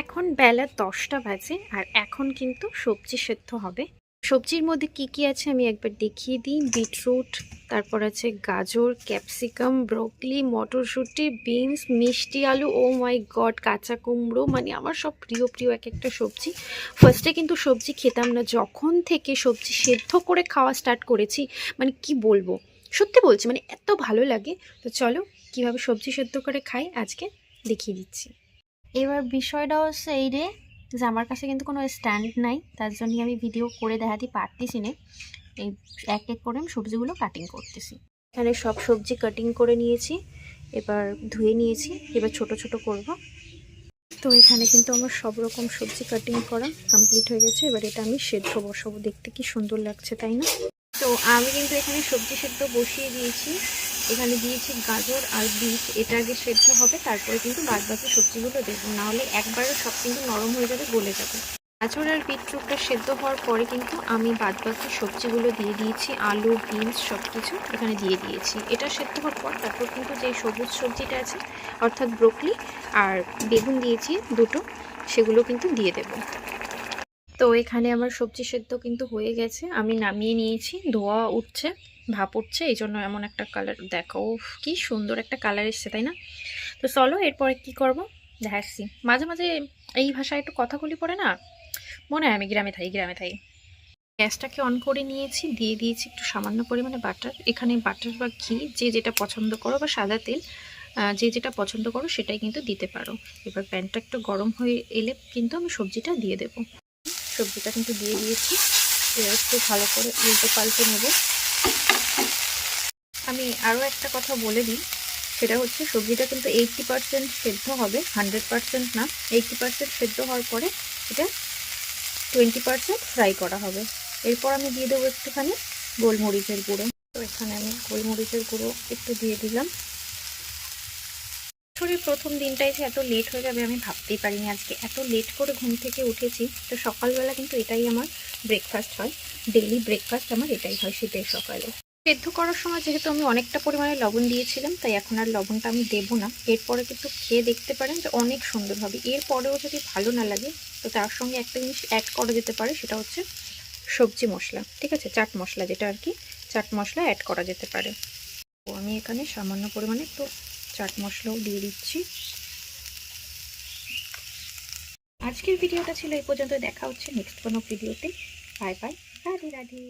এখন বেলা 10টা বাজে আর এখন কিন্তু সবজি সেদ্ধ হবে। সবজির মধ্যে কি কি আছে আমি একবার দেখিয়ে দিই। বিটরুট, তারপর আছে গাজর, ক্যাপসিকাম, ব্রোকলি, মটরশুঁটি, বিনস, মিষ্টি আলু, ও মাই গড, কাঁচা কুমড়ো, মানে আমার সব প্রিয় প্রিয় এক একটা সবজি। ফার্স্টে কিন্তু সবজি খেতাম না, যখন থেকে সবজি সেদ্ধ করে খাওয়া স্টার্ট করেছি মানে কি বলবো, সত্যি বলছি মানে এত ভালো লাগে। তো চলো কিভাবে সবজি সেদ্ধ করে খাই আজকে দেখিয়ে দিচ্ছি। এবার বিষয়টা হচ্ছে এই রে, যে আমার কাছে কিন্তু কোনো স্ট্যান্ড নাই, তার জন্যই আমি ভিডিও করে দেখাতে পারতেছি না। এই এক এক করে আমি সবজিগুলো কাটিং করতেছি। এখানে সব সবজি কাটিং করে নিয়েছি, এবার ধুয়ে নিয়েছি, এবার ছোট ছোট করব। তো এখানে কিন্তু আমার সব রকম সবজি কাটিং করা কমপ্লিট হয়ে গেছে। এবার এটা আমি সেদ্ধ বসাবো, দেখতে কি সুন্দর লাগছে তাই না? তো আমি কিন্তু এখানে সবজি সেদ্ধ বসিয়ে দিয়েছি। এখানে দিয়েছি গাজর আর বিট, এটা আগে সেদ্ধ হবে, তারপরে কিন্তু বাদবাকি সবজিগুলো দেবো, নাহলে একবারে সব কিন্তু নরম হয়ে যাবে, গলে যাবে। গাজর আর বিটরুটটা সেদ্ধ হওয়ার পরে কিন্তু আমি বাদবাকি সবজিগুলো দিয়ে দিয়েছি, আলু, বিনস সব কিছু এখানে দিয়ে দিয়েছি। এটা সেদ্ধ হওয়ার পর তারপর কিন্তু যে সবুজ সবজিটা আছে অর্থাৎ ব্রোকলি আর বেগুন দিয়েছি দুটো, সেগুলো কিন্তু দিয়ে দেবো। তো এখানে আমার সবজি সেদ্ধ কিন্তু হয়ে গেছে, আমি নামিয়ে নিয়েছি। ধোয়া উঠছে, ভাপ উঠছে, এই জন্য এমন একটা কালার, দেখো কি সুন্দর একটা কালার এসছে তাই না? তো চলো এরপরে কি করব দেখাচ্ছি। মাঝে মাঝে এই ভাষায় একটু কথাগুলি পড়ে না, মনে হয় আমি গ্রামে থাই। গ্যাসটাকে অন করে নিয়েছি, দিয়ে দিয়েছি একটু সামান্য পরিমাণে বাটার। এখানে বাটার বা ঘি যে যেটা পছন্দ করো, বা সাদা তেল যে যেটা পছন্দ করো সেটাই কিন্তু দিতে পারো। এবার প্যানটা একটু গরম হয়ে এলে কিন্তু আমি সবজিটা দিয়ে দেবো। সবজিটা কিন্তু দিয়ে দিয়েছি, একটু ভালো করে উল্টে পাল্টে নেব। আমি আরও একটা কথা বলে দিই, সেটা হচ্ছে সবজিটা কিন্তু 80% সেদ্ধ হবে, 100% না। 80% সেদ্ধ হওয়ার পরে এটা 20% ফ্রাই করা হবে। এরপর আমি দিয়ে দেবো একটুখানি গোলমরিচের গুঁড়ো। তো এখানে আমি গোলমরিচের গুঁড়ো একটু দিয়ে দিলাম। বছরের প্রথম দিনটাই যে এত লেট হয়ে যাবে আমি ভাবতেই পারিনি। আজকে এত লেট করে ঘুম থেকে উঠেছি। তো সকালবেলা কিন্তু এটাই আমার ব্রেকফাস্ট হয়, ডেইলি ব্রেকফাস্ট আমার এটাই হয় শীতের সকালে। সেদ্ধ করার সময় যেহেতু আমি অনেকটা পরিমাণে লবণ দিয়েছিলাম, তাই এখন আর লবণটা আমি দেবো না। এরপরে কিন্তু খেয়ে দেখতে পারেন যে অনেক সুন্দর হবে। এরপরেও যদি ভালো না লাগে তো তার সঙ্গে একটা জিনিস অ্যাড করা যেতে পারে, সেটা হচ্ছে সবজি মশলা, ঠিক আছে, চাট মশলা, যেটা আর কি চাট মশলা অ্যাড করা যেতে পারে। তো আমি এখানে সামান্য পরিমাণে একটু চাট মশলাও দিয়ে দিচ্ছি। আজকের ভিডিওটা ছিল এই পর্যন্ত, দেখা হচ্ছে নেক্সট কোনো ভিডিওতে। Bye bye, Radhe Radhe.